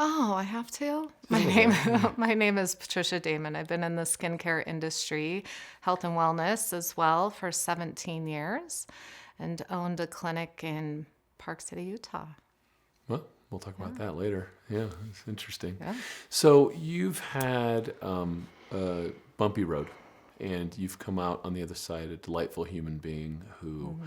Oh, I have to. My name is Patricia Damon. I've been in the skincare industry, health and wellness as well, for 17 years, and owned a clinic in Park City, Utah. Well, we'll talk about that later. Yeah, it's interesting. Yeah. So you've had a bumpy road, and you've come out on the other side a delightful human being who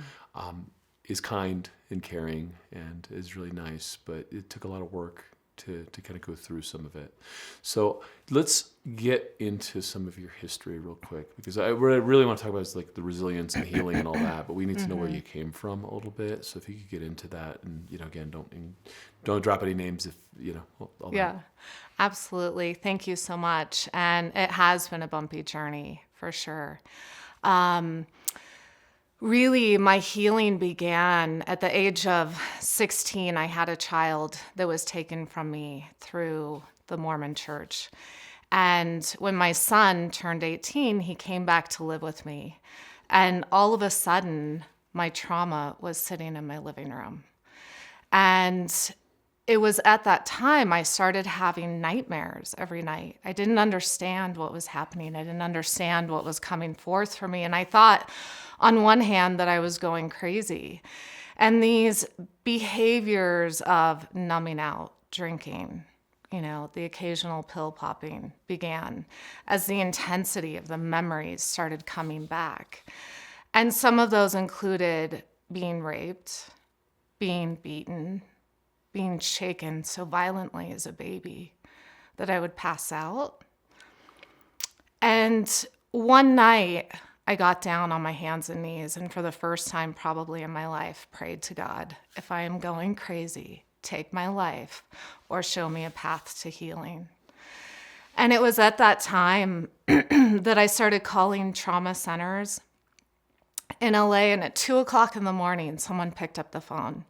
is kind and caring and is really nice, but it took a lot of work to kind of go through some of it. So let's get into some of your history real quick, because what I really want to talk about is like the resilience and healing and all that, but we need to know where you came from a little bit. So if you could get into that, and again, don't drop any names if all that. Yeah, absolutely. Thank you so much. And it has been a bumpy journey for sure. Really, my healing began at the age of 16. I had a child that was taken from me through the Mormon church. And when my son turned 18, he came back to live with me. And all of a sudden, my trauma was sitting in my living room. And it was at that time I started having nightmares every night. I didn't understand what was happening. I didn't understand what was coming forth for me. And I thought, on one hand, that I was going crazy. And these behaviors of numbing out, drinking, the occasional pill popping began as the intensity of the memories started coming back. And some of those included being raped, being beaten, being shaken so violently as a baby that I would pass out. And one night, I got down on my hands and knees, and for the first time probably in my life, prayed to God, if I am going crazy, take my life or show me a path to healing. And it was at that time that I started calling trauma centers in LA, and at 2:00 in the morning, someone picked up the phone.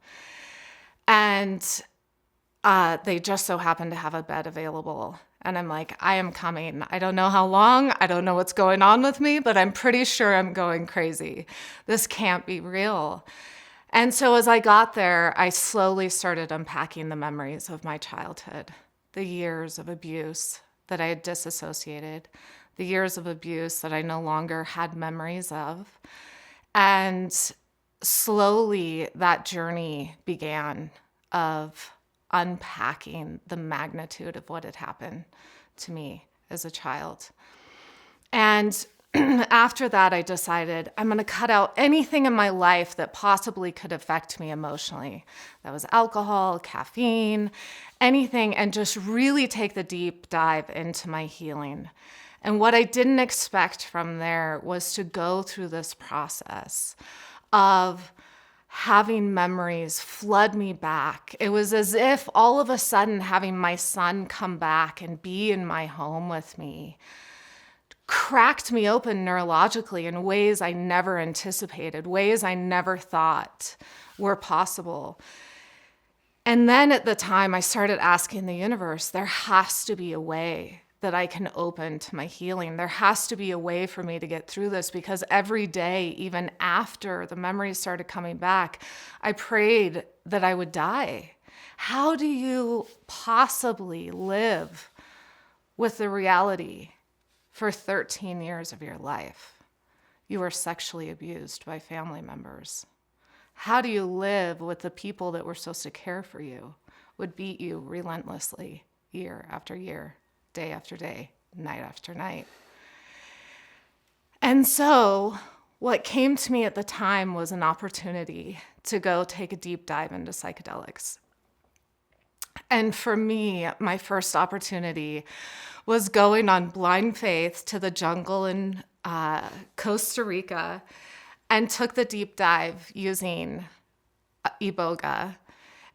And they just so happened to have a bed available. And I'm like, I am coming. I don't know how long. I don't know what's going on with me, but I'm pretty sure I'm going crazy. This can't be real. And so as I got there, I slowly started unpacking the memories of my childhood, the years of abuse that I had disassociated, the years of abuse that I no longer had memories of. And slowly that journey began of unpacking the magnitude of what had happened to me as a child. And after that, I decided I'm going to cut out anything in my life that possibly could affect me emotionally. That was alcohol, caffeine, anything, and just really take the deep dive into my healing. And what I didn't expect from there was to go through this process of having memories flood me back. It was as if all of a sudden having my son come back and be in my home with me cracked me open neurologically in ways I never anticipated, ways I never thought were possible. And then at the time I started asking the universe, there has to be a way that I can open to my healing. There has to be a way for me to get through this, because every day, even after the memories started coming back, I prayed that I would die. How do you possibly live with the reality for 13 years of your life? You were sexually abused by family members. How do you live with the people that were supposed to care for you would beat you relentlessly year after year, day after day, night after night? And so what came to me at the time was an opportunity to go take a deep dive into psychedelics. And for me, my first opportunity was going on blind faith to the jungle in Costa Rica and took the deep dive using iboga.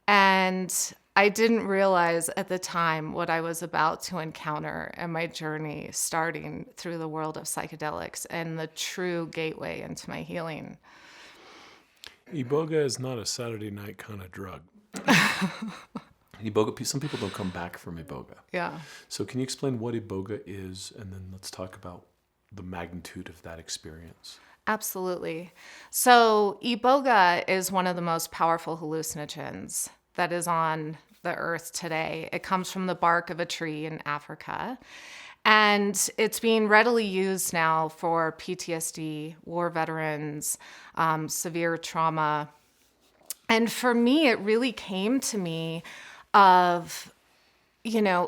And I didn't realize at the time what I was about to encounter in my journey starting through the world of psychedelics and the true gateway into my healing. Iboga is not a Saturday night kind of drug. Iboga, some people don't come back from Iboga. Yeah. So can you explain what Iboga is, and then let's talk about the magnitude of that experience? Absolutely. So iboga is one of the most powerful hallucinogens that is on the earth today. It comes from the bark of a tree in Africa. And it's being readily used now for PTSD, war veterans, severe trauma. And for me, it really came to me of,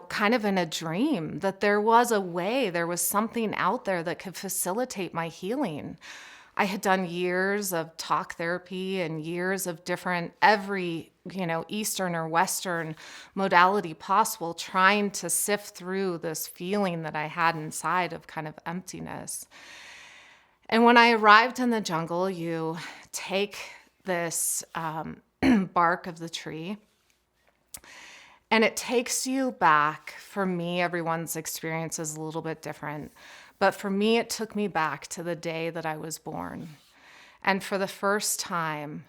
kind of in a dream that there was a way, there was something out there that could facilitate my healing. I had done years of talk therapy and years of different, every, Eastern or Western modality possible, trying to sift through this feeling that I had inside of kind of emptiness. And when I arrived in the jungle, you take this bark of the tree, and it takes you back. For me, everyone's experience is a little bit different. But for me, it took me back to the day that I was born. And for the first time,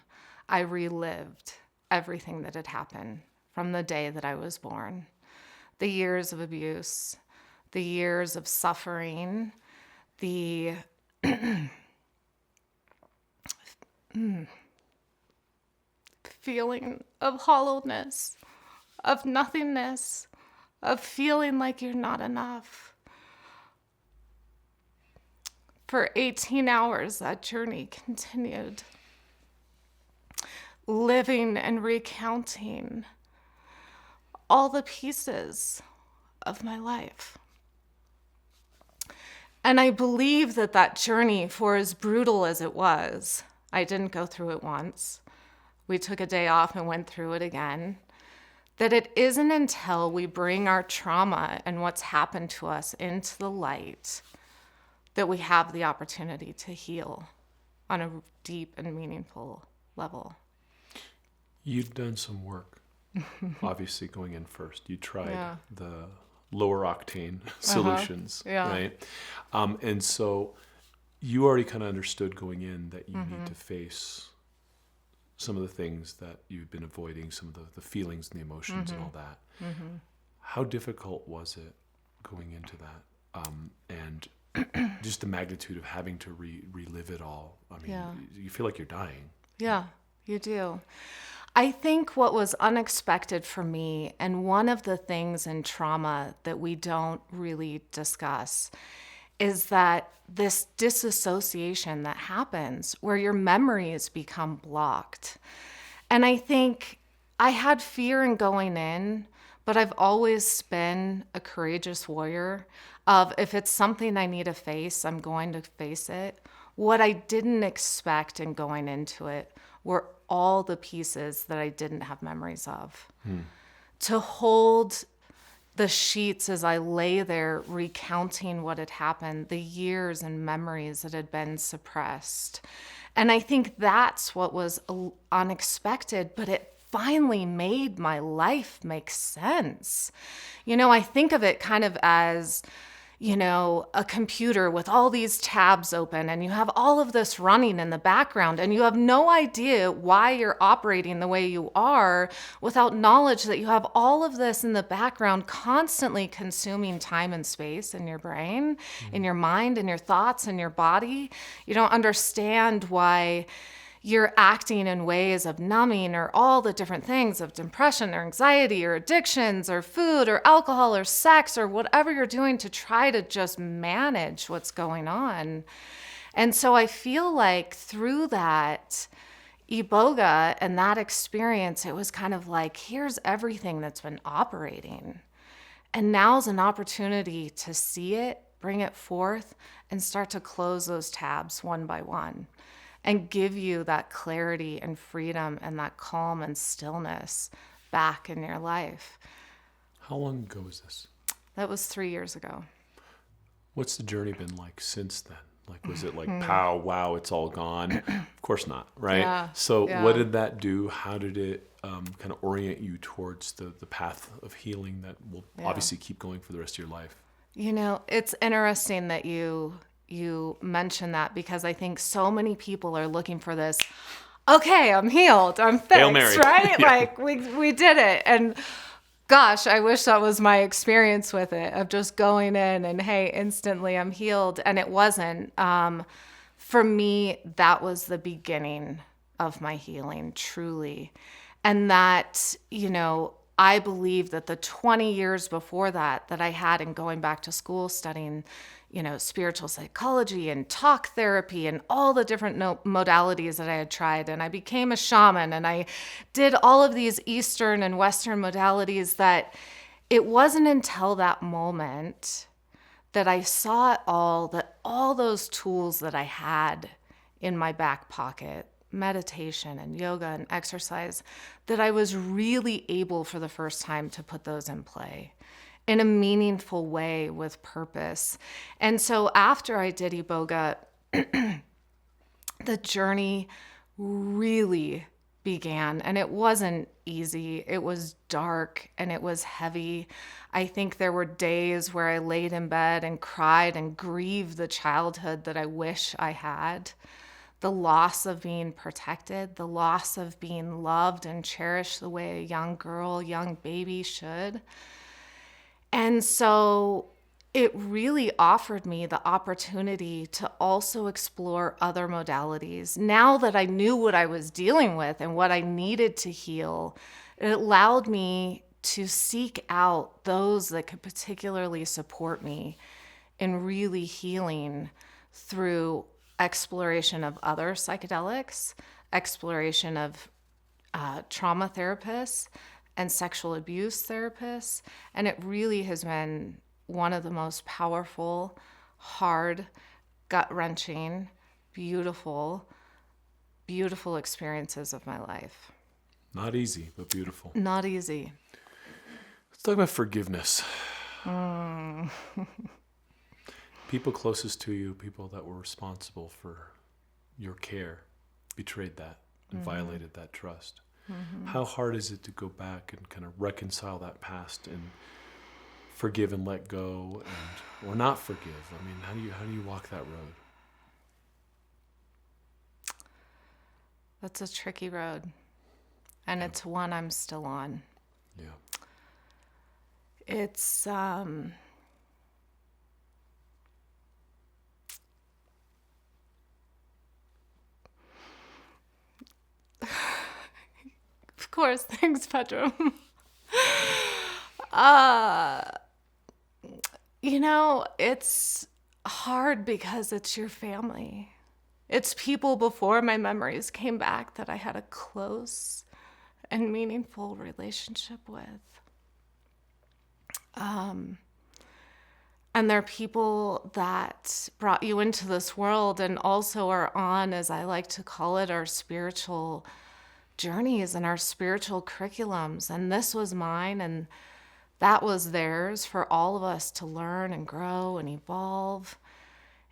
I relived everything that had happened from the day that I was born. The years of abuse, the years of suffering, the feeling of hollowness, of nothingness, of feeling like you're not enough. For 18 hours, that journey continued, living and recounting all the pieces of my life. And I believe that that journey, for as brutal as it was, I didn't go through it once. We took a day off and went through it again. That it isn't until we bring our trauma and what's happened to us into the light that we have the opportunity to heal on a deep and meaningful level. You've done some work, obviously going in first. You tried the lower octane solutions, right? And so you already kind of understood going in that you need to face some of the things that you've been avoiding, some of the feelings and the emotions and all that. How difficult was it going into that? And just the magnitude of having to relive it all. I mean, you feel like you're dying. Yeah, you do. I think what was unexpected for me, and one of the things in trauma that we don't really discuss, is that this disassociation that happens where your memories become blocked. And I think I had fear in going in, but I've always been a courageous warrior of if it's something I need to face, I'm going to face it. What I didn't expect in going into it were all the pieces that I didn't have memories of. To hold the sheets as I lay there recounting what had happened, the years and memories that had been suppressed. And I think that's what was unexpected, but it finally made my life make sense. I think of it kind of as, a computer with all these tabs open, and you have all of this running in the background, and you have no idea why you're operating the way you are without knowledge that you have all of this in the background constantly consuming time and space in your brain, in your mind, in your thoughts, in your body. You don't understand why you're acting in ways of numbing or all the different things of depression or anxiety or addictions or food or alcohol or sex or whatever you're doing to try to just manage what's going on. And so I feel like through that iboga and that experience, it was kind of like, here's everything that's been operating. And now's an opportunity to see it, bring it forth, and start to close those tabs one by one. And give you that clarity and freedom and that calm and stillness back in your life. How long ago was this? That was 3 years ago. What's the journey been like since then? Like, was it like, pow, wow, it's all gone? Of course not, right? Yeah, so what did that do? How did it kind of orient you towards the path of healing that will obviously keep going for the rest of your life? It's interesting that you mentioned that, because I think so many people are looking for this, okay, I'm healed, I'm fixed, Hail Mary. right? Like we did it. And gosh, I wish that was my experience with it, of just going in and, hey, instantly I'm healed. And it wasn't. For me, that was the beginning of my healing, truly. And that, I believe that the 20 years before that I had in going back to school studying, spiritual psychology and talk therapy and all the different modalities that I had tried. And I became a shaman and I did all of these Eastern and Western modalities, that it wasn't until that moment that I saw it all, that all those tools that I had in my back pocket, meditation and yoga and exercise, that I was really able for the first time to put those in play in a meaningful way with purpose. And so after I did Iboga, the journey really began, and it wasn't easy. It was dark and it was heavy. I think there were days where I laid in bed and cried and grieved the childhood that I wish I had. The loss of being protected, the loss of being loved and cherished the way a young girl, young baby should. And so it really offered me the opportunity to also explore other modalities. Now that I knew what I was dealing with and what I needed to heal, it allowed me to seek out those that could particularly support me in really healing through exploration of other psychedelics, exploration of trauma therapists and sexual abuse therapists. And it really has been one of the most powerful, hard, gut-wrenching, beautiful, beautiful experiences of my life. Not easy, but beautiful. Not easy. Let's talk about forgiveness. People closest to you, people that were responsible for your care, betrayed that and violated that trust. How hard is it to go back and kind of reconcile that past and forgive and let go, or not forgive? I mean, how do you walk that road? That's a tricky road, and it's one I'm still on. Yeah. It's of course, thanks, Pedro. It's hard because it's your family. It's people before my memories came back that I had a close and meaningful relationship with. And they're people that brought you into this world and also are on, as I like to call it, our spiritual journeys and our spiritual curriculums. And this was mine and that was theirs for all of us to learn and grow and evolve.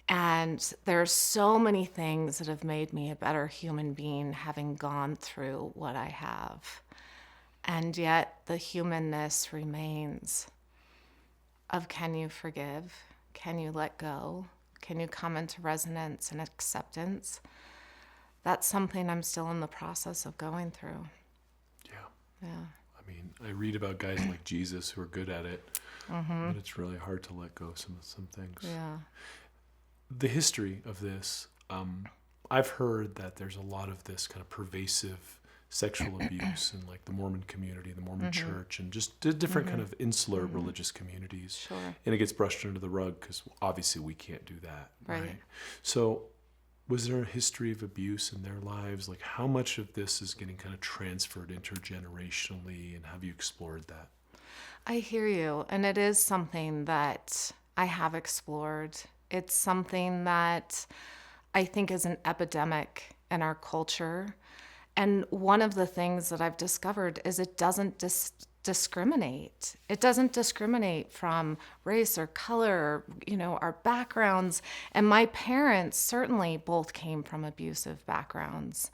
And there's so many things that have made me a better human being having gone through what I have. And yet the humanness remains of, can you forgive? Can you let go? Can you come into resonance and acceptance? That's something I'm still in the process of going through. Yeah. I mean, I read about guys like Jesus who are good at it, but it's really hard to let go some things. Yeah. The history of this, I've heard that there's a lot of this kind of pervasive sexual abuse in like the Mormon community, the Mormon church, and just different kind of insular religious communities. Sure. And it gets brushed under the rug because obviously we can't do that. Right. So was there a history of abuse in their lives? Like how much of this is getting kind of transferred intergenerationally, and have you explored that? I hear you. And it is something that I have explored. It's something that I think is an epidemic in our culture. And one of the things that I've discovered is it doesn't discriminate. It doesn't discriminate from race or color, our backgrounds. And my parents certainly both came from abusive backgrounds.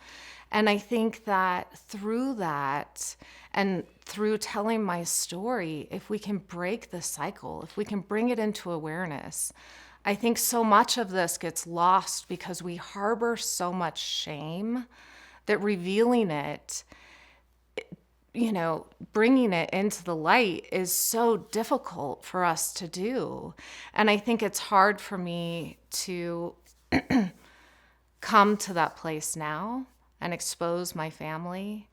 And I think that through that and through telling my story, if we can break the cycle, if we can bring it into awareness, I think so much of this gets lost because we harbor so much shame that revealing it, bringing it into the light is so difficult for us to do. And I think it's hard for me to come to that place now and expose my family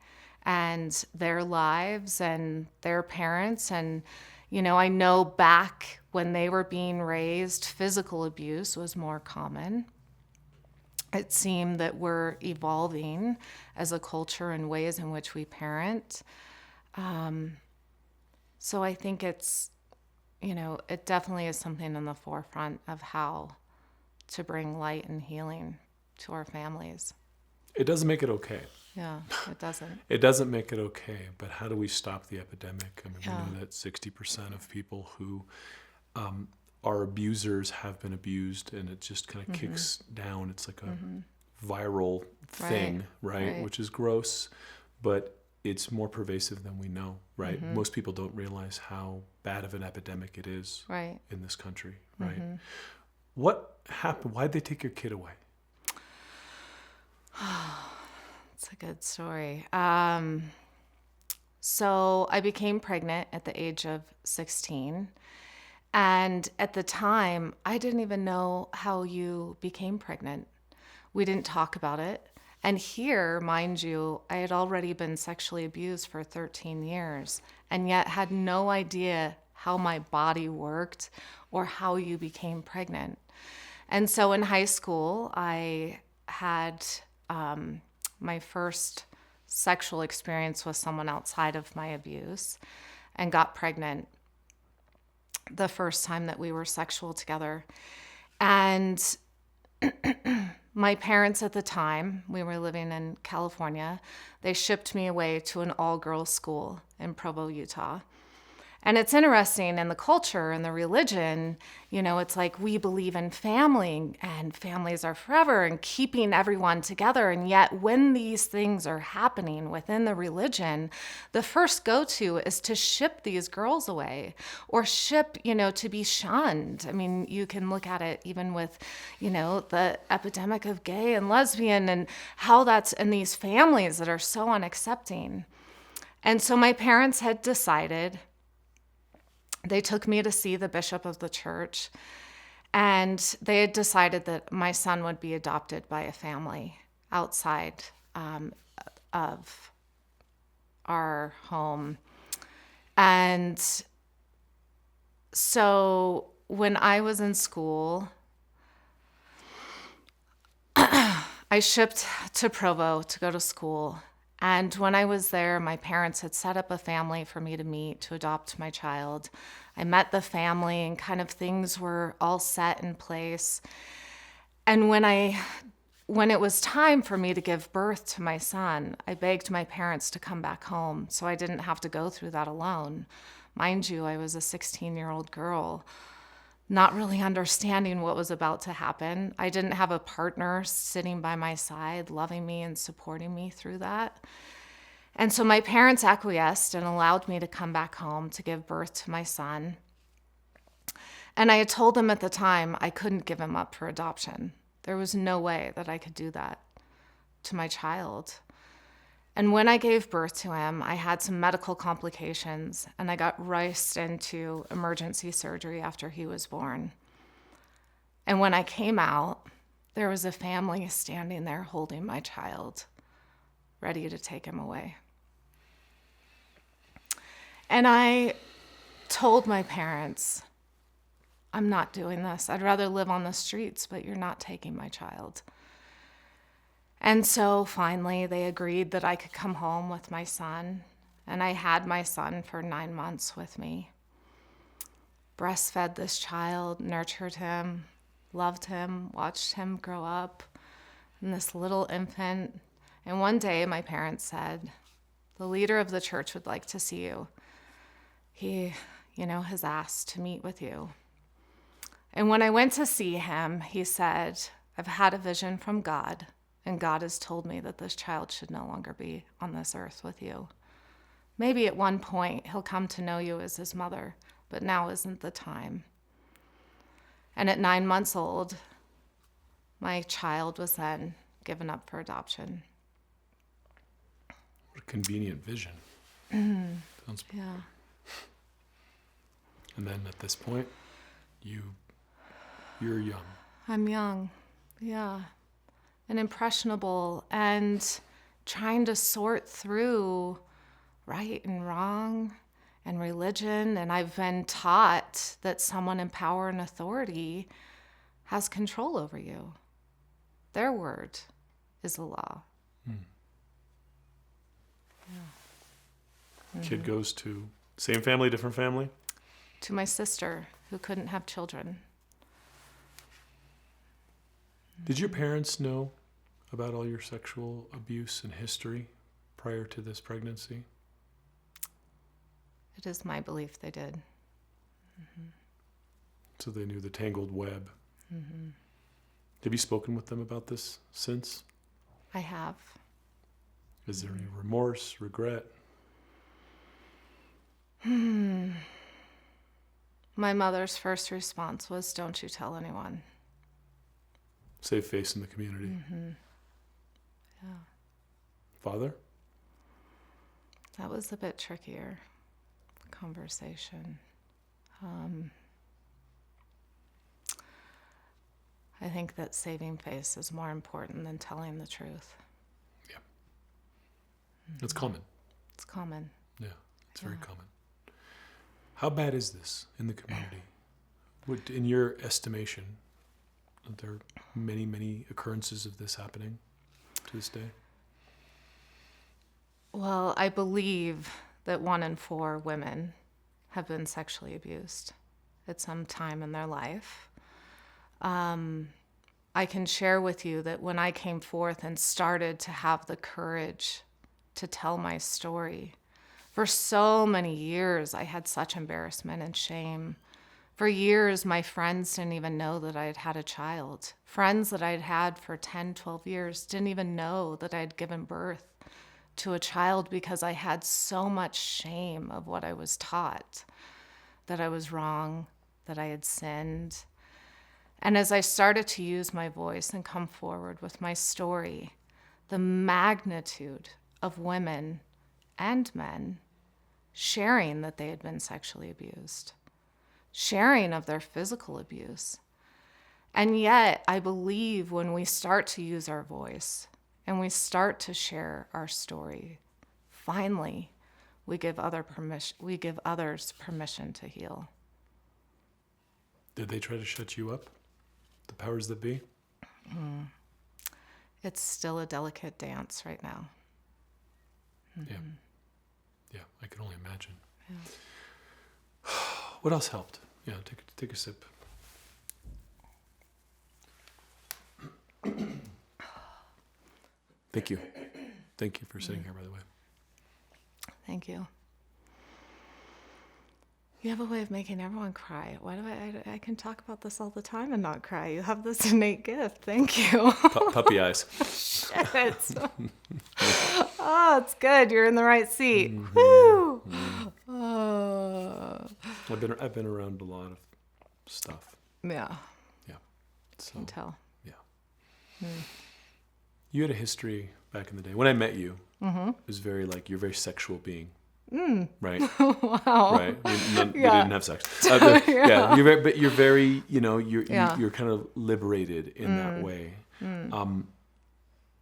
and their lives and their parents. And, I know back when they were being raised, physical abuse was more common. It seemed that we're evolving as a culture in ways in which we parent. So I think it's, it definitely is something in the forefront of how to bring light and healing to our families. It doesn't make it okay. Yeah, it doesn't. It doesn't make it okay, but how do we stop the epidemic? I mean, Yeah. we know that 60% of people who are abusers have been abused, and it just kind of kicks down. It's like a viral thing, right? Which is gross, but it's more pervasive than we know, right? Most people don't realize how bad of an epidemic it is in this country, right? What happened? Why'd they take your kid away? It's a good story. So I became pregnant at the age of 16. And at the time, I didn't even know how you became pregnant. We didn't talk about it. And here, mind you, I had already been sexually abused for 13 years and yet had no idea how my body worked or how you became pregnant. And so in high school, I had my first sexual experience with someone outside of my abuse and got pregnant the first time that we were sexual together. And my parents at the time, we were living in California, they shipped me away to an all-girls school in Provo, Utah. And it's interesting in the culture and the religion, it's like we believe in family and families are forever and keeping everyone together. And yet when these things are happening within the religion, the first go-to is to ship these girls away or ship, to be shunned. I mean, you can look at it even with, the epidemic of gay and lesbian and how that's in these families that are so unaccepting. And so my parents had decided. They took me to see the bishop of the church, and they had decided that my son would be adopted by a family outside of our home. And so when I was in school, I shipped to Provo to go to school. And when I was there, my parents had set up a family for me to meet to adopt my child. I met the family and kind of things were all set in place. And when it was time for me to give birth to my son, I begged my parents to come back home so I didn't have to go through that alone. Mind you, I was a 16-year-old girl, not really understanding what was about to happen. I didn't have a partner sitting by my side, loving me and supporting me through that. And so my parents acquiesced and allowed me to come back home to give birth to my son. And I had told them at the time I couldn't give him up for adoption. There was no way that I could do that to my child. And when I gave birth to him, I had some medical complications and I got rushed into emergency surgery after he was born. And when I came out, there was a family standing there holding my child, ready to take him away. And I told my parents, I'm not doing this. I'd rather live on the streets, but you're not taking my child. And so finally they agreed that I could come home with my son, and I had my son for 9 months with me. Breastfed this child, nurtured him, loved him, watched him grow up, and this little infant. And one day my parents said, the leader of the church would like to see you. He, has asked to meet with you. And when I went to see him, he said, I've had a vision from God. And God has told me that this child should no longer be on this earth with you. Maybe at one point he'll come to know you as his mother, but now isn't the time. And at 9 months old, my child was then given up for adoption. What a convenient vision. Yeah. And then at this point, you're young. I'm young. Yeah. And impressionable and trying to sort through right and wrong and religion. And I've been taught that someone in power and authority has control over you. Their word is the law. Kid goes to same family, different family? To my sister, who couldn't have children. Did your parents know about all your sexual abuse and history prior to this pregnancy? It is my belief they did. So they knew the tangled web. Have you spoken with them about this since? I have. Is there any remorse, regret? My mother's first response was, "Don't you tell anyone." Save face in the community. Yeah. Father? That was a bit trickier conversation. I think that saving face is more important than telling the truth. Yeah. It's common. It's common. Yeah, it's very common. How bad is this in the community? Would, in your estimation, are there many, many occurrences of this happening to this day? Well, I believe that 1 in 4 women have been sexually abused at some time in their life. I can share with you that when I came forth and started to have the courage to tell my story, for so many years I had such embarrassment and shame. For years, my friends didn't even know that I had had a child. Friends that I'd had for 10, 12 years didn't even know that I'd given birth to a child because I had so much shame of what I was taught, that I was wrong, that I had sinned. And as I started to use my voice and come forward with my story, the magnitude of women and men sharing that they had been sexually abused, sharing of their physical abuse. And yet, I believe when we start to use our voice and we start to share our story, finally, we give others permission to heal. Did they try to shut you up? The powers that be? It's still a delicate dance right now. Yeah. Yeah, I can only imagine. Yeah. What else helped? Yeah, take a sip. Thank you. Thank you for sitting here, by the way. Thank you. You have a way of making everyone cry. Why do I can talk about this all the time and not cry. You have this innate gift. Thank you. Puppy eyes. Shit. Oh, it's good. You're in the right seat. Woo! Oh. I've been around a lot of stuff. Yeah. Yeah. So, I can tell. yeah. You had a history back in the day. When I met you, it was very like, you're a very sexual being. Right. Wow. Right. We didn't have sex. Yeah. You're very, you're kind of liberated in that way.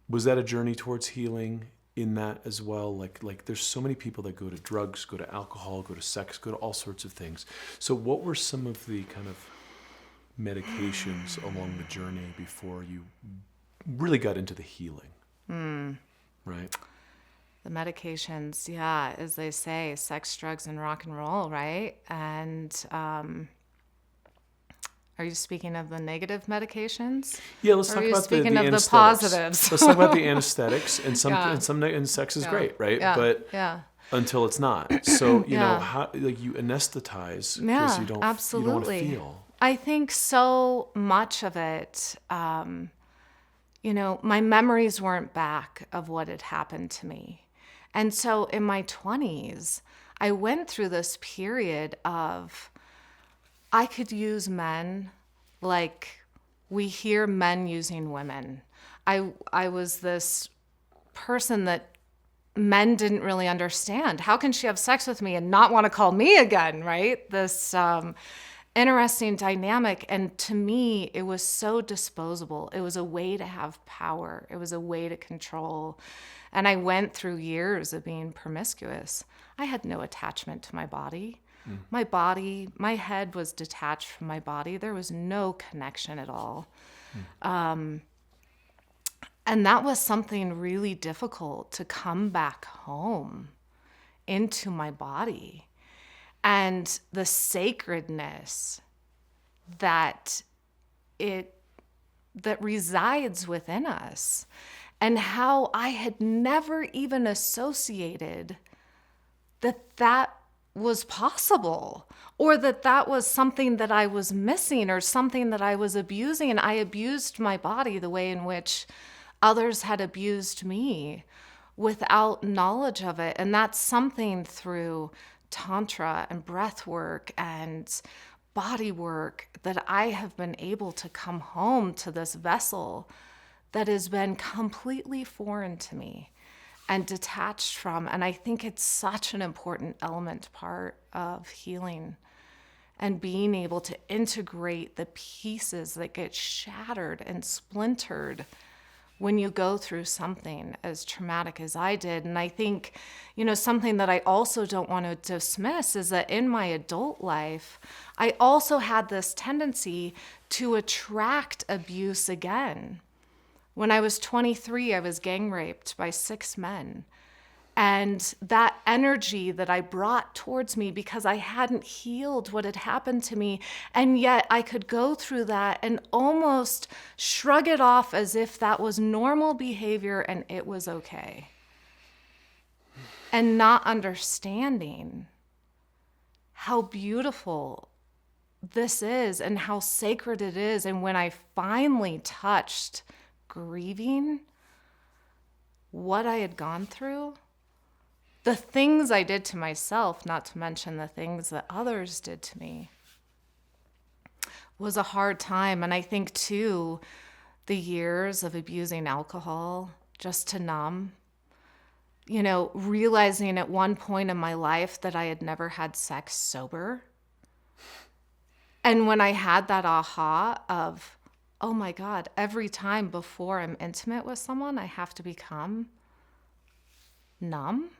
Was that a journey towards healing in that as well? Like there's so many people that go to drugs, go to alcohol, go to sex, go to all sorts of things. So what were some of the kind of medications along the journey before you really got into the healing? Right. The medications, yeah, as they say, sex, drugs, and rock and roll, right? And are you speaking of the negative medications? Yeah, let's or talk are you about speaking the of the anesthetics. positives? Let's talk about the anesthetics, and Yeah. and sex is Yeah. great, right? Yeah. But yeah. until it's not. So you know Yeah. how you anesthetize because Yeah, you don't absolutely. want to feel. I think so much of it, my memories weren't back of what had happened to me. And so in my 20s, I went through this period of, I could use men like we hear men using women. I was this person that men didn't really understand. How can she have sex with me and not want to call me again, right? interesting dynamic. And to me, it was so disposable. It was a way to have power. It was a way to control. And I went through years of being promiscuous. I had no attachment to my body. My head was detached from my body. There was no connection at all. And that was something really difficult, to come back home into my body, and the sacredness that resides within us, and how I had never even associated that was possible, or that was something that I was missing, or something that I was abusing. I abused my body the way in which others had abused me without knowledge of it. And that's something through Tantra and breath work and body work that I have been able to come home to this vessel that has been completely foreign to me and detached from. And I think it's such an important part of healing, and being able to integrate the pieces that get shattered and splintered when you go through something as traumatic as I did. And I think, something that I also don't want to dismiss is that in my adult life, I also had this tendency to attract abuse again. When I was 23, I was gang raped by 6 men. And that energy that I brought towards me, because I hadn't healed what had happened to me, and yet I could go through that and almost shrug it off as if that was normal behavior and it was okay. And not understanding how beautiful this is and how sacred it is. And when I finally touched grieving what I had gone through, the things I did to myself, not to mention the things that others did to me, was a hard time. And I think, too, the years of abusing alcohol just to numb, realizing at one point in my life that I had never had sex sober. And when I had that aha of, oh my God, every time before I'm intimate with someone, I have to become numb.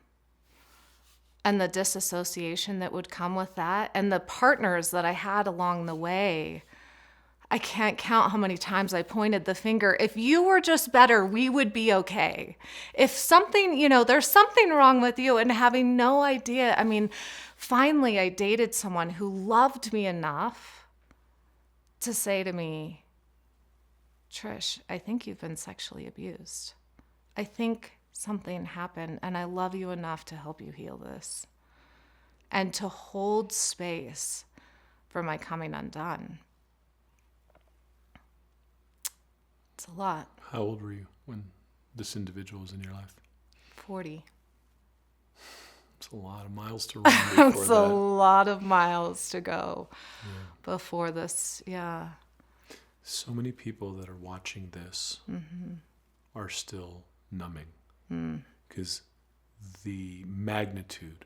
And the disassociation that would come with that, and the partners that I had along the way. I can't count how many times I pointed the finger. If you were just better, we would be okay. If something, there's something wrong with you, and having no idea. I mean, finally I dated someone who loved me enough to say to me, Trish, I think you've been sexually abused. I think something happened, and I love you enough to help you heal this and to hold space for my coming undone. It's a lot. How old were you when this individual was in your life? 40. It's a lot of miles to run before It's a lot of miles to go before this. Yeah. So many people that are watching this are still numbing. Because the magnitude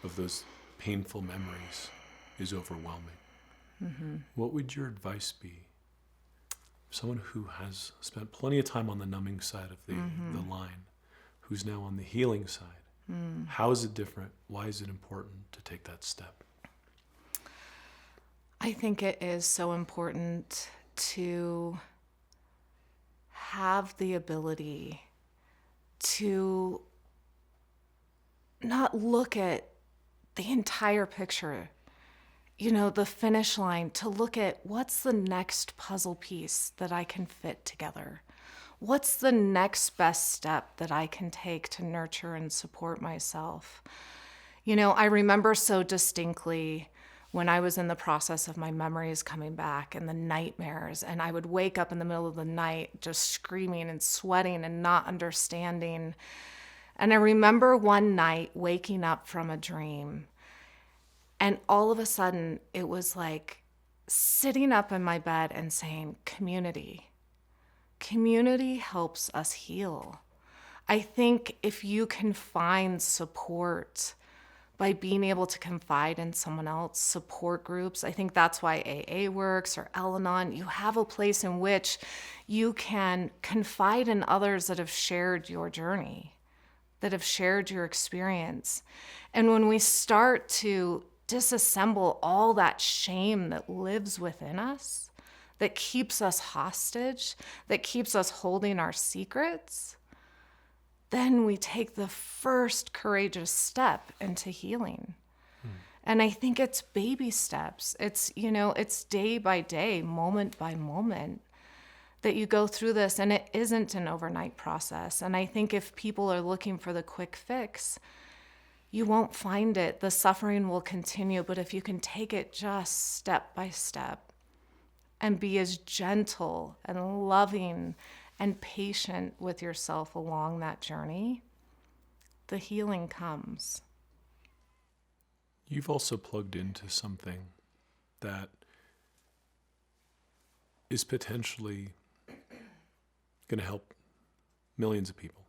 of those painful memories is overwhelming. What would your advice be? Someone who has spent plenty of time on the numbing side of the line, who's now on the healing side. How is it different? Why is it important to take that step? I think it is so important to have the ability to not look at the entire picture, the finish line, to look at what's the next puzzle piece that I can fit together. What's the next best step that I can take to nurture and support myself? I remember so distinctly when I was in the process of my memories coming back and the nightmares, and I would wake up in the middle of the night just screaming and sweating and not understanding. And I remember one night waking up from a dream, and all of a sudden it was like sitting up in my bed and saying, community. Community helps us heal. I think if you can find support by being able to confide in someone else, support groups. I think that's why AA works, or Al-Anon. You have a place in which you can confide in others that have shared your journey, that have shared your experience. And when we start to disassemble all that shame that lives within us, that keeps us hostage, that keeps us holding our secrets, then we take the first courageous step into healing. And I think it's baby steps. It's day by day, moment by moment that you go through this, and it isn't an overnight process. And I think if people are looking for the quick fix, you won't find it. The suffering will continue, but if you can take it just step by step and be as gentle and loving and patient with yourself along that journey, the healing comes. You've also plugged into something that is potentially going to help millions of people.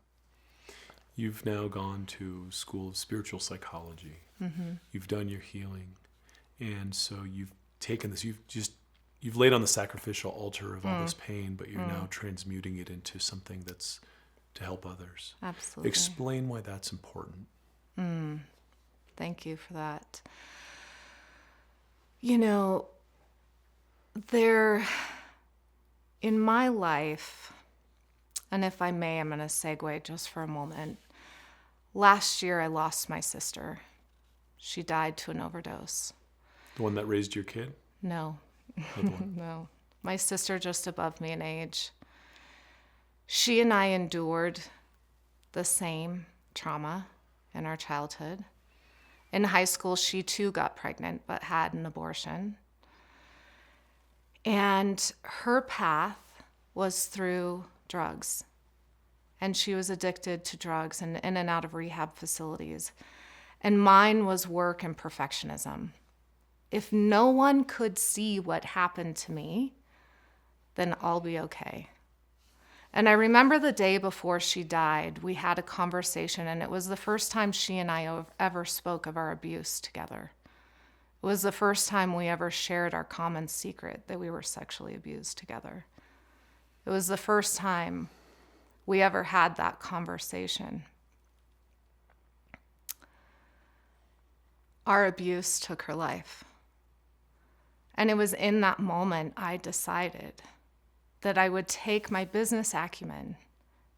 You've now gone to school of spiritual psychology. Mm-hmm. You've done your healing. And so you've taken this, you've laid on the sacrificial altar of all this pain, but you're now transmuting it into something that's to help others. Absolutely. Explain why that's important. Thank you for that. In my life, and if I may, I'm going to segue just for a moment. Last year, I lost my sister. She died to an overdose. The one that raised your kid? No. No. My sister just above me in age. She and I endured the same trauma in our childhood. In high school, she too got pregnant, but had an abortion. And her path was through drugs. And she was addicted to drugs and in and out of rehab facilities. And mine was work and perfectionism. If no one could see what happened to me, then I'll be okay. And I remember the day before she died, we had a conversation, and it was the first time she and I ever spoke of our abuse together. It was the first time we ever shared our common secret that we were sexually abused together. It was the first time we ever had that conversation. Our abuse took her life. And it was in that moment I decided that I would take my business acumen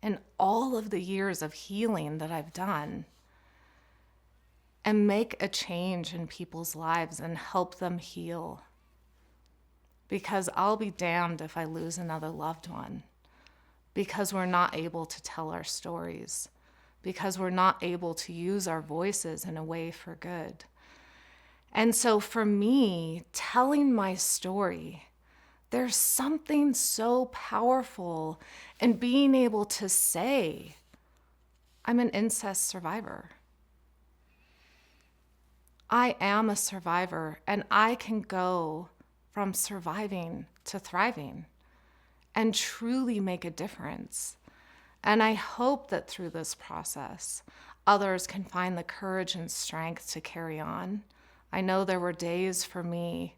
and all of the years of healing that I've done and make a change in people's lives and help them heal. Because I'll be damned if I lose another loved one. Because we're not able to tell our stories. Because we're not able to use our voices in a way for good. And so for me, telling my story, there's something so powerful in being able to say, I'm an incest survivor. I am a survivor, and I can go from surviving to thriving and truly make a difference. And I hope that through this process, others can find the courage and strength to carry on. I know there were days for me,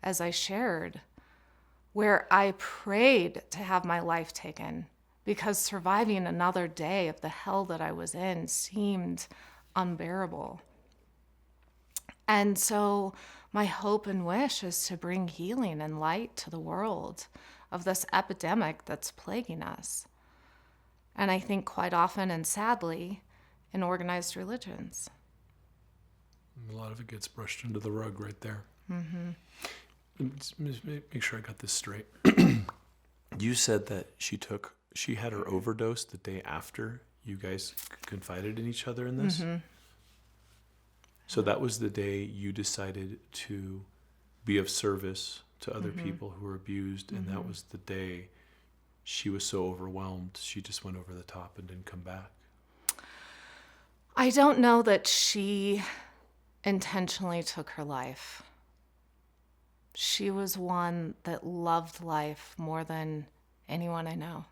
as I shared, where I prayed to have my life taken because surviving another day of the hell that I was in seemed unbearable. And so my hope and wish is to bring healing and light to the world of this epidemic that's plaguing us. And I think quite often and sadly in organized religions. A lot of it gets brushed under the rug right there. Mm-hmm. Make sure I got this straight. You said that she had her overdose the day after you guys confided in each other in this? Mm-hmm. So that was the day you decided to be of service to other people who were abused, and that was the day she was so overwhelmed, she just went over the top and didn't come back. I don't know that she intentionally took her life. She was one that loved life more than anyone I know.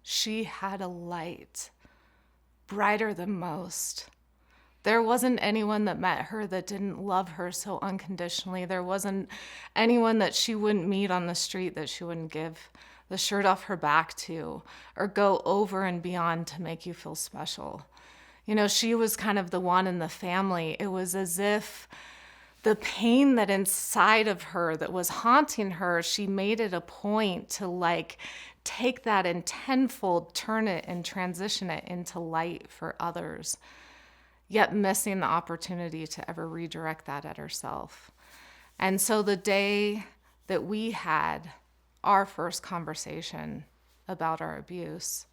She had a light brighter than most There wasn't anyone that met her that didn't love her so unconditionally. There wasn't anyone that she wouldn't meet on the street that she wouldn't give the shirt off her back to or go over and beyond to make you feel special. You know, she was kind of the one in the family. It was as if the pain that inside of her that was haunting her, she made it a point to like take that and tenfold, turn it and transition it into light for others, yet missing the opportunity to ever redirect that at herself. And so the day that we had our first conversation about our abuse,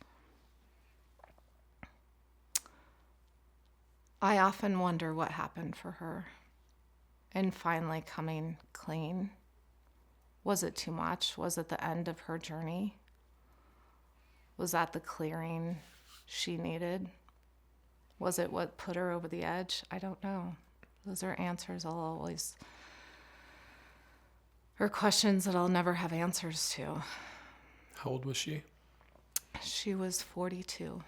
I often wonder what happened for her in finally coming clean. Was it too much? Was it the end of her journey? Was that the clearing she needed? Was it what put her over the edge? I don't know. Those are answers I'll always, or questions that I'll never have answers to. How old was she? She was 42.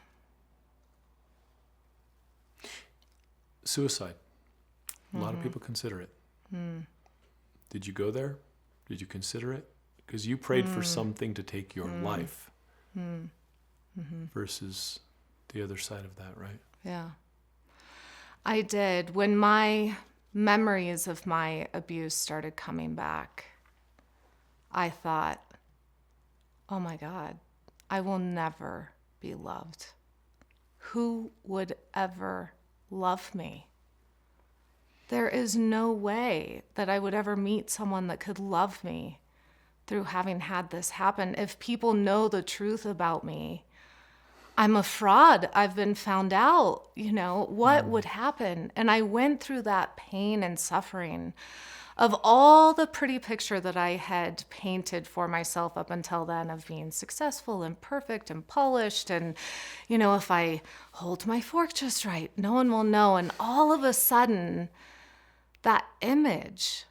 Suicide. A lot of people consider it. Did you go there? Did you consider it? Because you prayed for something to take your life versus the other side of that, right? Yeah. I did. When my memories of my abuse started coming back, I thought, oh my God, I will never be loved. Who would ever love me? There is no way that I would ever meet someone that could love me through having had this happen. If people know the truth about me, I'm a fraud. I've been found out, you know, what would happen? And I went through that pain and suffering of all the pretty picture that I had painted for myself up until then of being successful and perfect and polished. And, you know, if I hold my fork just right, no one will know. And all of a sudden, that image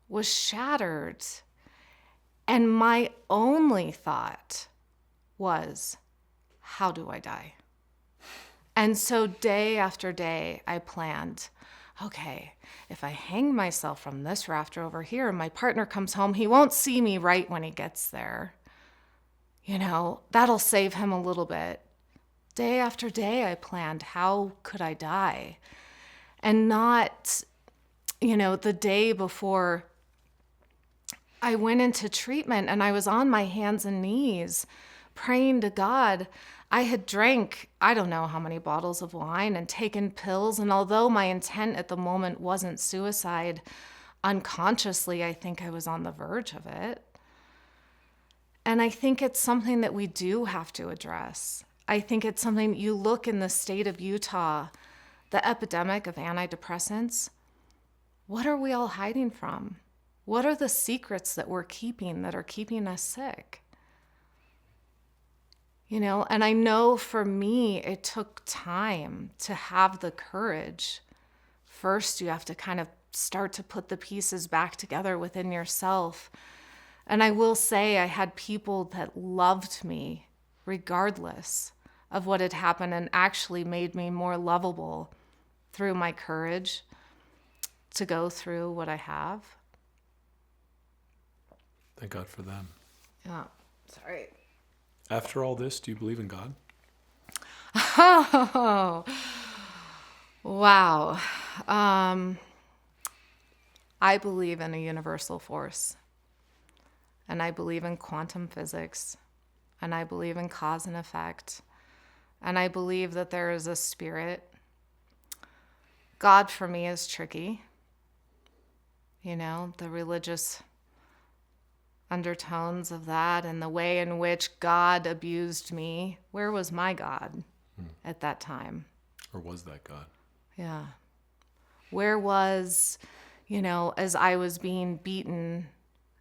was shattered. And my only thought was, how do I die? And so day after day, I planned, okay, if I hang myself from this rafter over here and my partner comes home, he won't see me right when he gets there. You know, that'll save him a little bit. Day after day, I planned, how could I die? And not, you know, the day before I went into treatment and I was on my hands and knees praying to God. I had drank, I don't know how many bottles of wine and taken pills. And although my intent at the moment wasn't suicide, unconsciously, I think I was on the verge of it. And I think it's something that we do have to address. I think it's something you look in the state of Utah, the epidemic of antidepressants. What are we all hiding from? What are the secrets that we're keeping that are keeping us sick? You know, and I know for me, it took time to have the courage. First, you have to kind of start to put the pieces back together within yourself. And I will say I had people that loved me regardless of what had happened and actually made me more lovable through my courage to go through what I have. Thank God for them. Yeah, sorry. After all this, do you believe in God? Oh, wow. I believe in a universal force, and I believe in quantum physics, and I believe in cause and effect, and I believe that there is a spirit. God for me is tricky. You know, the religious undertones of that and the way in which God abused me. Where was my God at that time? Or was that God? Yeah. Where was, you know, as I was being beaten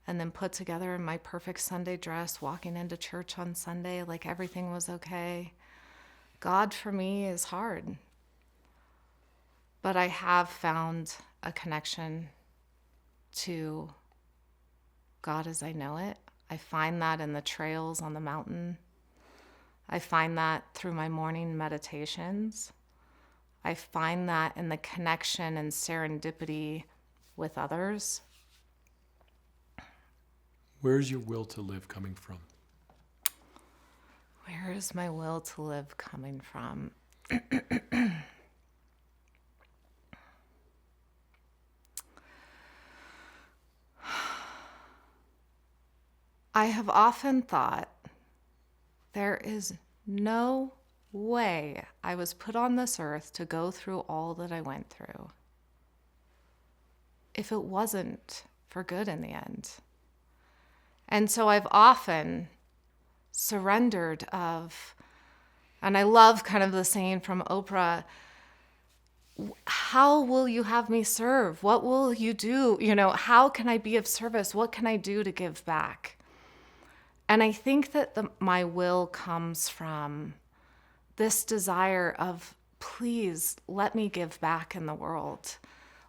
and then put together in my perfect Sunday dress, walking into church on Sunday like everything was okay. God for me is hard. But I have found a connection to God as I know it. I find that in the trails on the mountain. I find that through my morning meditations. I find that in the connection and serendipity with others. Where's your will to live coming from? Where is my will to live coming from? I have often thought there is no way I was put on this earth to go through all that I went through if it wasn't for good in the end. And so I've often surrendered of, and I love kind of the saying from Oprah, how will you have me serve? What will you do? How can I be of service? What can I do to give back? And I think that my will comes from this desire of, please let me give back in the world.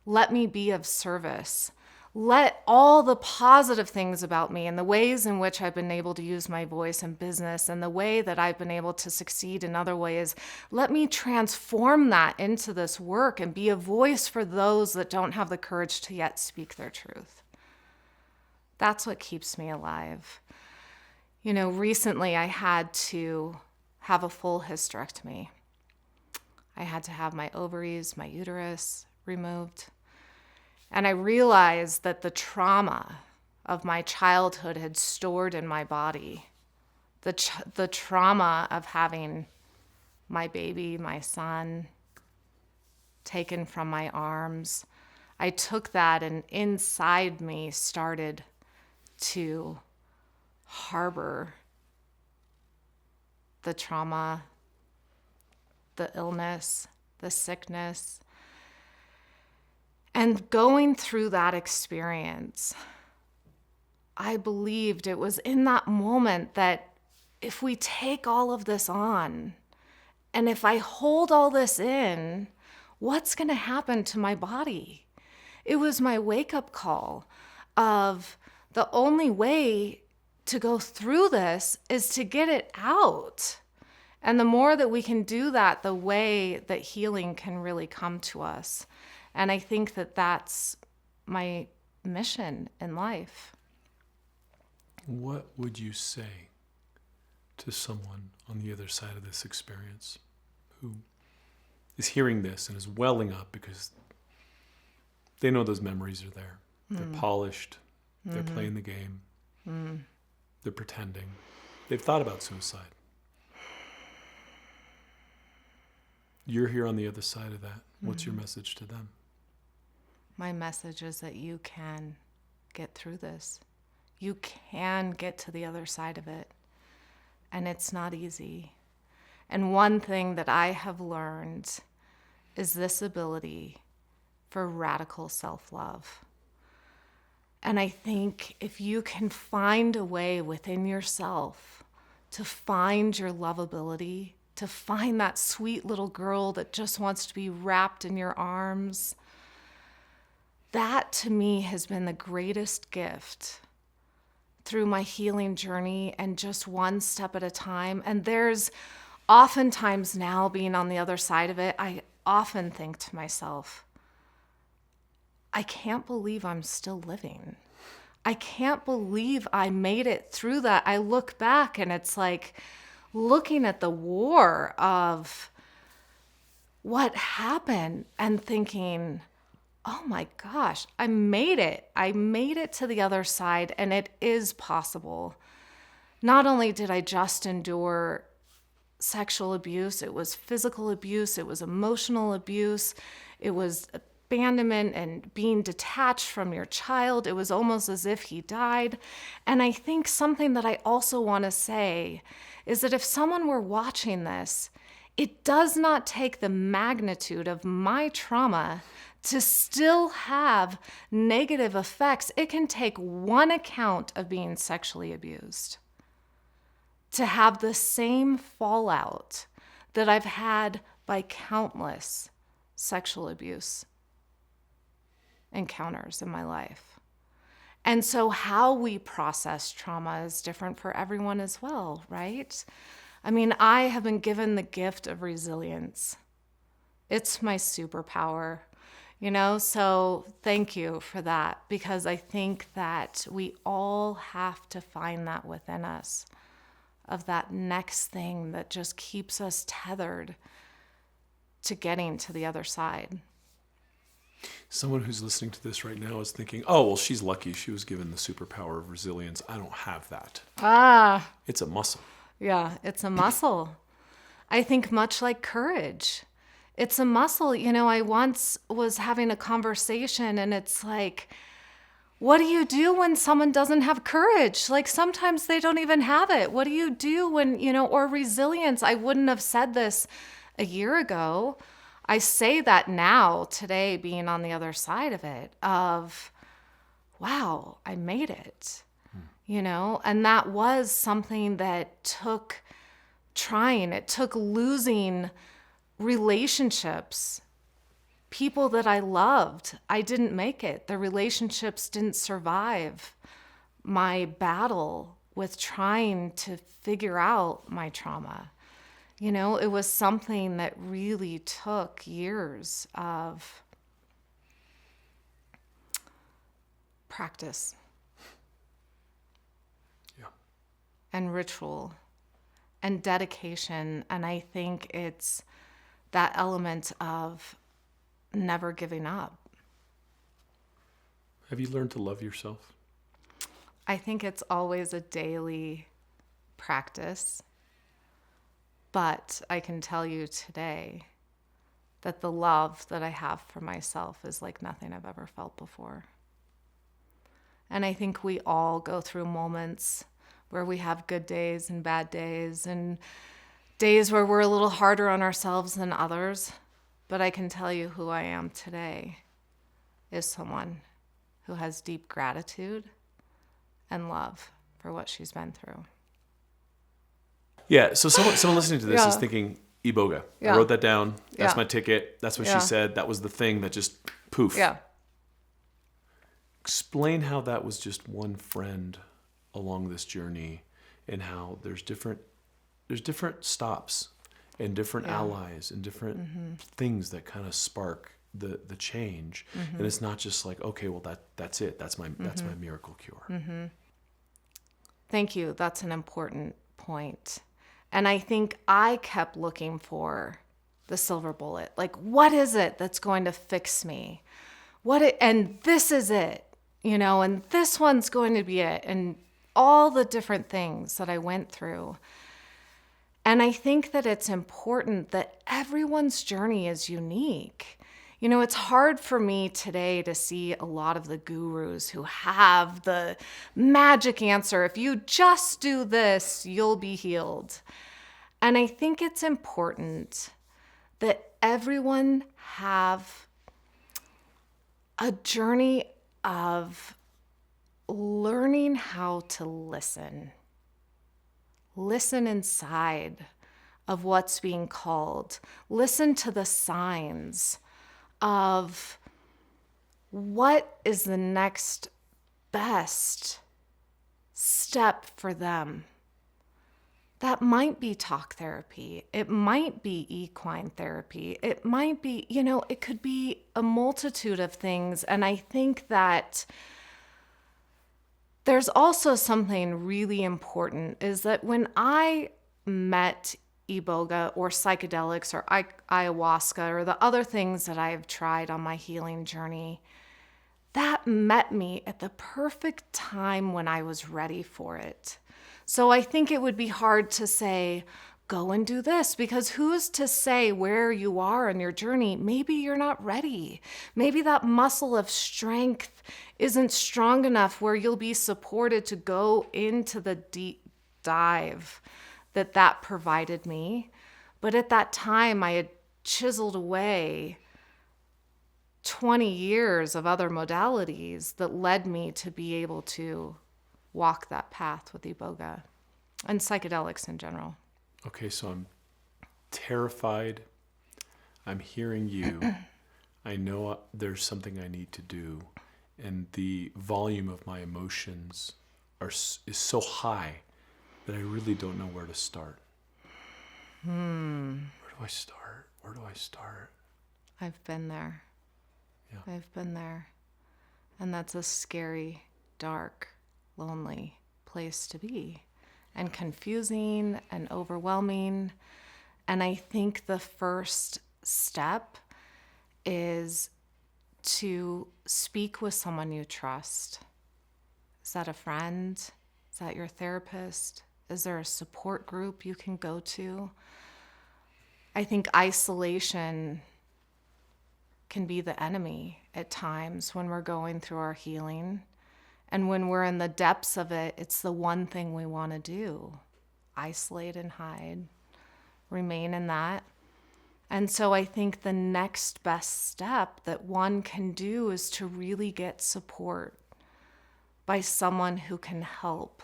Let me be of service. Let all the positive things about me and the ways in which I've been able to use my voice in business and the way that I've been able to succeed in other ways, let me transform that into this work and be a voice for those that don't have the courage to yet speak their truth. That's what keeps me alive. Recently I had to have a full hysterectomy. I had to have my ovaries, my uterus removed. And I realized that the trauma of my childhood had stored in my body. The trauma of having my baby, my son, taken from my arms. I took that and inside me started to harbor the trauma, the illness, the sickness. And going through that experience, I believed it was in that moment that if we take all of this on, and if I hold all this in, what's going to happen to my body? It was my wake-up call of the only way to go through this is to get it out. And the more that we can do that, the way that healing can really come to us. And I think that that's my mission in life. What would you say to someone on the other side of this experience who is hearing this and is welling up because they know those memories are there? They're polished. They're playing the game. They're pretending. They've thought about suicide. You're here on the other side of that. What's your message to them? My message is that you can get through this. You can get to the other side of it. And it's not easy. And one thing that I have learned is this ability for radical self-love. And I think if you can find a way within yourself to find your lovability, to find that sweet little girl that just wants to be wrapped in your arms, that to me has been the greatest gift through my healing journey, and just one step at a time. And there's oftentimes now, being on the other side of it, I often think to myself, I can't believe I'm still living. I can't believe I made it through that. I look back and it's like looking at the war of what happened and thinking, oh my gosh, I made it. I made it to the other side, and it is possible. Not only did I just endure sexual abuse, it was physical abuse, it was emotional abuse, it was abandonment and being detached from your child. It was almost as if he died. And I think something that I also want to say is that if someone were watching this, it does not take the magnitude of my trauma to still have negative effects. It can take one account of being sexually abused to have the same fallout that I've had by countless sexual abuse encounters in my life. And so how we process trauma is different for everyone as well, right? I mean, I have been given the gift of resilience. It's my superpower, you know? So thank you for that, because I think that we all have to find that within us, of that next thing that just keeps us tethered to getting to the other side. Someone who's listening to this right now is thinking, oh, well, she's lucky. She was given the superpower of resilience. I don't have that. Ah, It's a muscle. yeah, it's a muscle. I think much like courage. It's a muscle. You know, I once was having a conversation and it's like, what do you do when someone doesn't have courage? Like sometimes they don't even have it. What do you do when, you know, or resilience? I wouldn't have said this a year ago. I say that now, today, being on the other side of it, of, wow, I made it, you know? And that was something that took trying, it took losing relationships, people that I loved. I didn't make it. The relationships didn't survive my battle with trying to figure out my trauma. You know, it was something that really took years of practice Yeah. and ritual and dedication. And I think it's that element of never giving up. Have you learned to love yourself? I think it's always a daily practice. But I can tell you today that the love that I have for myself is like nothing I've ever felt before. And I think we all go through moments where we have good days and bad days and days where we're a little harder on ourselves than others. But I can tell you who I am today is someone who has deep gratitude and love for what she's been through. Yeah, so someone listening to this Yeah. is thinking, Iboga. Yeah. I wrote that down. That's Yeah. my ticket. That's what Yeah. she said. That was the thing that just poof. Yeah. Explain how that was just one friend along this journey, and how there's different stops and different allies and different things that kind of spark the change. And it's not just like, okay, well that's it. That's my miracle cure. Thank you. That's an important point. And I think I kept looking for the silver bullet. Like, what is it that's going to fix me? And this is it, you know, and this one's going to be it. And all the different things that I went through. And I think that it's important that everyone's journey is unique. You know, it's hard for me today to see a lot of the gurus who have the magic answer. If you just do this, you'll be healed. And I think it's important that everyone have a journey of learning how to listen. Listen inside of what's being called. Listen to the signs of what is the next best step for them. That might be talk therapy. It might be equine therapy. It might be, you know, it could be a multitude of things. And I think that there's also something really important is that when I met Iboga or psychedelics or ayahuasca or the other things that I've tried on my healing journey, that met me at the perfect time when I was ready for it. So I think it would be hard to say, go and do this, because who's to say where you are in your journey? Maybe you're not ready. Maybe that muscle of strength isn't strong enough where you'll be supported to go into the deep dive that provided me. But at that time, I had chiseled away 20 years of other modalities that led me to be able to walk that path with Iboga and psychedelics in general. Okay, so I'm terrified. I'm hearing you. I know there's something I need to do, and the volume of my emotions is so high that I really don't know where to start. Where do I start? Where do I start? I've been there. Yeah. I've been there. And that's a scary, dark, lonely place to be, and confusing and overwhelming. And I think the first step is to speak with someone you trust. Is that a friend? Is that your therapist? Is there a support group you can go to? I think isolation can be the enemy at times when we're going through our healing. And when we're in the depths of it, it's the one thing we want to do. Isolate and hide. Remain in that. And so I think the next best step that one can do is to really get support by someone who can help.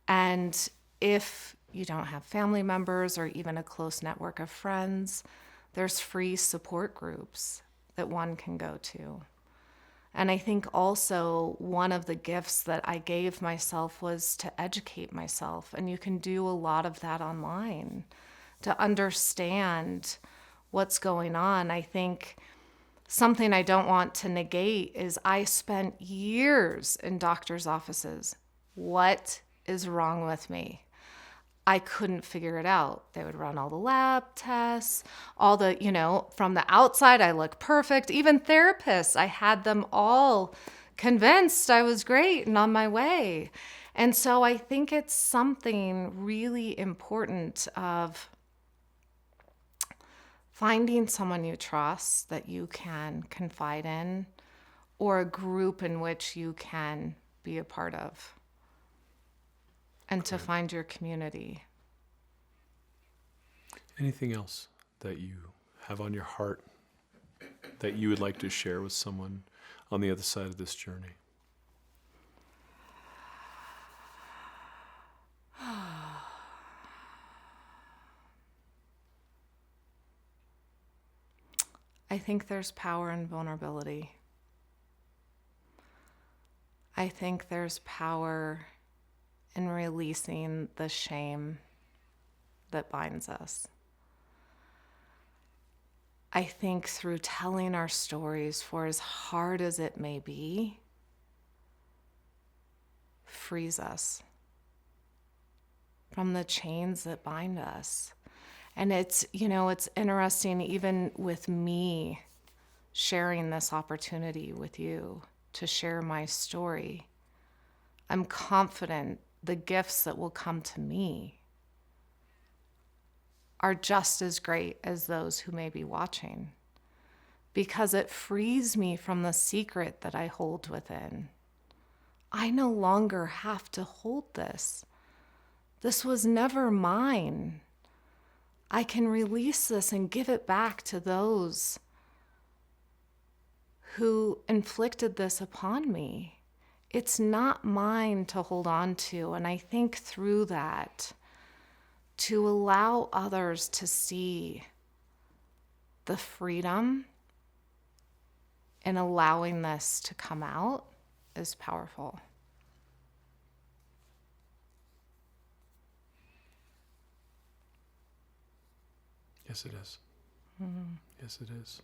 And if you don't have family members or even a close network of friends, there's free support groups that one can go to. And I think also one of the gifts that I gave myself was to educate myself. And you can do a lot of that online to understand what's going on. I think something I don't want to negate is I spent years in doctors' offices. What is wrong with me? I couldn't figure it out. They would run all the lab tests, all the, from the outside, I look perfect. Even therapists, I had them all convinced I was great and on my way. And so I think it's something really important of finding someone you trust that you can confide in, or a group in which you can be a part of, and to find your community. Anything else that you have on your heart that you would like to share with someone on the other side of this journey? I think there's power in vulnerability. I think there's power in releasing the shame that binds us. I think through telling our stories, for as hard as it may be, frees us from the chains that bind us. And it's interesting, even with me sharing this opportunity with you to share my story, I'm confident the gifts that will come to me are just as great as those who may be watching, because it frees me from the secret that I hold within. I no longer have to hold this. This was never mine. I can release this and give it back to those who inflicted this upon me. It's not mine to hold on to. And I think through that, to allow others to see the freedom in allowing this to come out is powerful. Yes, it is. Mm-hmm. Yes, it is.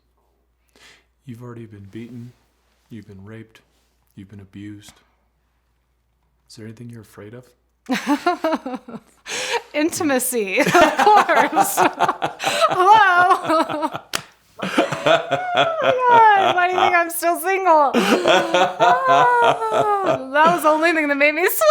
You've already been beaten. You've been raped. You've been abused. Is there anything you're afraid of? Intimacy, of course. Hello. Oh my God, why do you think I'm still single? Oh, that was the only thing that made me sweat.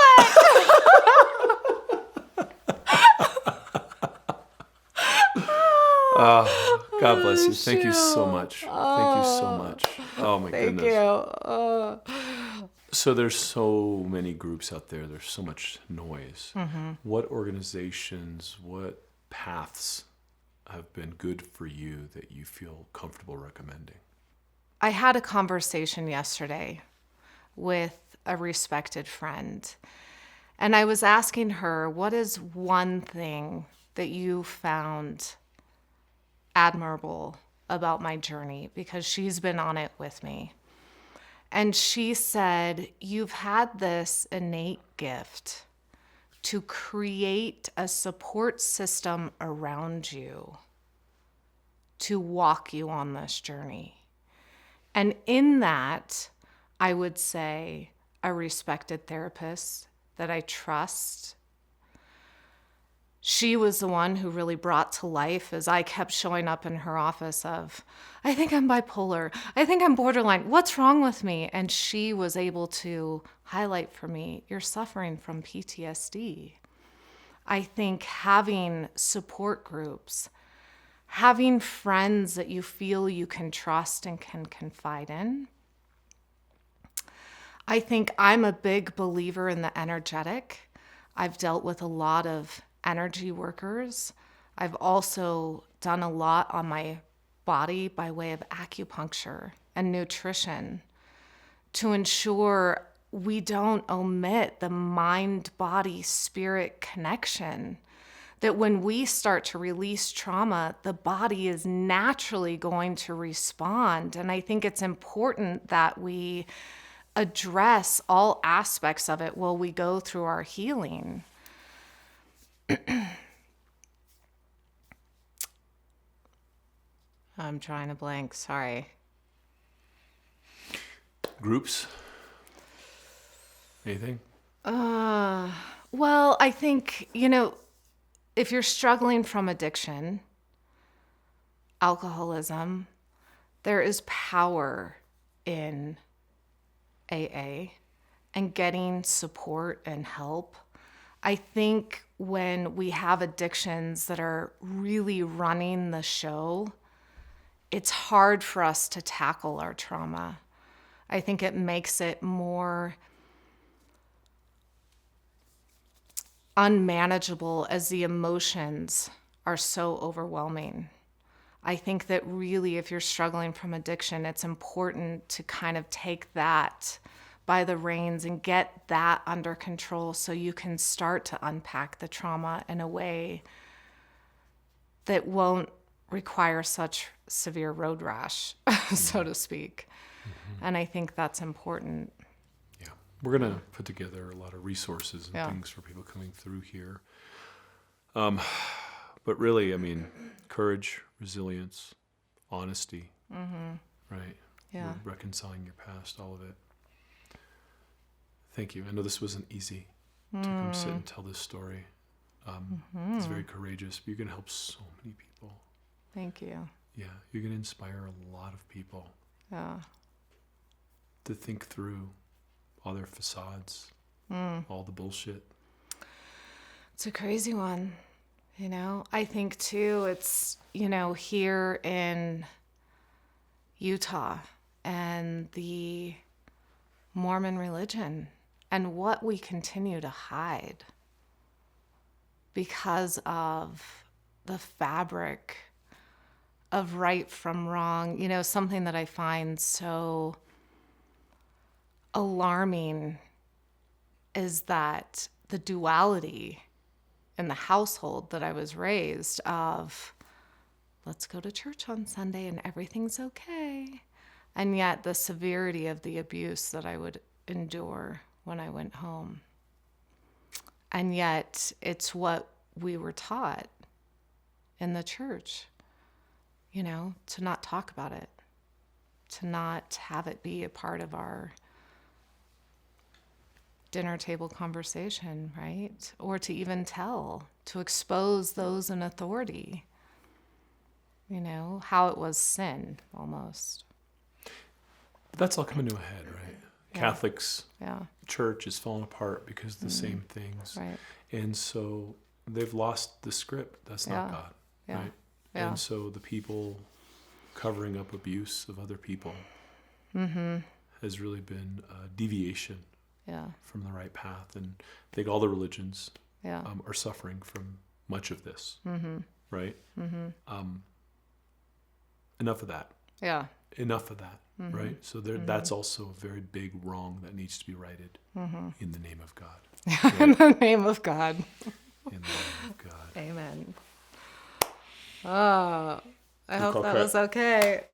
God bless you. Thank you so much. Thank you so much. Oh my goodness. Thank you. So there's so many groups out there. There's so much noise. Mm-hmm. What organizations, what paths have been good for you that you feel comfortable recommending? I had a conversation yesterday with a respected friend, and I was asking her, what is one thing that you found admirable about my journey? Because she's been on it with me. And she said, you've had this innate gift to create a support system around you to walk you on this journey. And in that, I would say a respected therapist that I trust. She was the one who really brought to life as I kept showing up in her office of, I think I'm bipolar. I think I'm borderline. What's wrong with me? And she was able to highlight for me, you're suffering from PTSD. I think having support groups, having friends that you feel you can trust and can confide in. I think I'm a big believer in the energetic. I've dealt with a lot of energy workers. I've also done a lot on my body by way of acupuncture and nutrition to ensure we don't omit the mind-body-spirit connection. That when we start to release trauma, the body is naturally going to respond. And I think it's important that we address all aspects of it while we go through our healing. I'm trying to blank, sorry. Groups? Anything? Well, I think, if you're struggling from addiction, alcoholism, there is power in AA and getting support and help. I think when we have addictions that are really running the show, it's hard for us to tackle our trauma. I think it makes it more unmanageable as the emotions are so overwhelming. I think that really, if you're struggling from addiction, it's important to kind of take that by the reins and get that under control so you can start to unpack the trauma in a way that won't require such severe road rash, so to speak. Mm-hmm. And I think that's important. Yeah. We're going to put together a lot of resources and things for people coming through here. But really, courage, resilience, honesty, right? Yeah. Reconciling your past, all of it. Thank you. I know this wasn't easy to come sit and tell this story. It's very courageous, but you're going to help so many people. Thank you. Yeah, you're going to inspire a lot of people to think through all their facades, all the bullshit. It's a crazy one. I think too, it's, here in Utah and the Mormon religion and what we continue to hide because of the fabric of right from wrong. Something that I find so alarming is that the duality in the household that I was raised of, let's go to church on Sunday and everything's okay. And yet the severity of the abuse that I would endure when I went home. And yet it's what we were taught in the church, to not talk about it, to not have it be a part of our dinner table conversation, right? Or to even to expose those in authority, how it was sin almost. But that's all coming to a head, right? Yeah. Catholics, Yeah. church is falling apart because of the same things. Right. And so they've lost the script. That's not God, Yeah. right? Yeah. And so the people covering up abuse of other people has really been a deviation from the right path. And I think all the religions are suffering from much of this, right? Enough of that. Yeah. Enough of that, right? So that's also a very big wrong that needs to be righted in the name of God. Right? In the name of God. In the name of God. Amen. Oh, I hope call that Craig. was okay.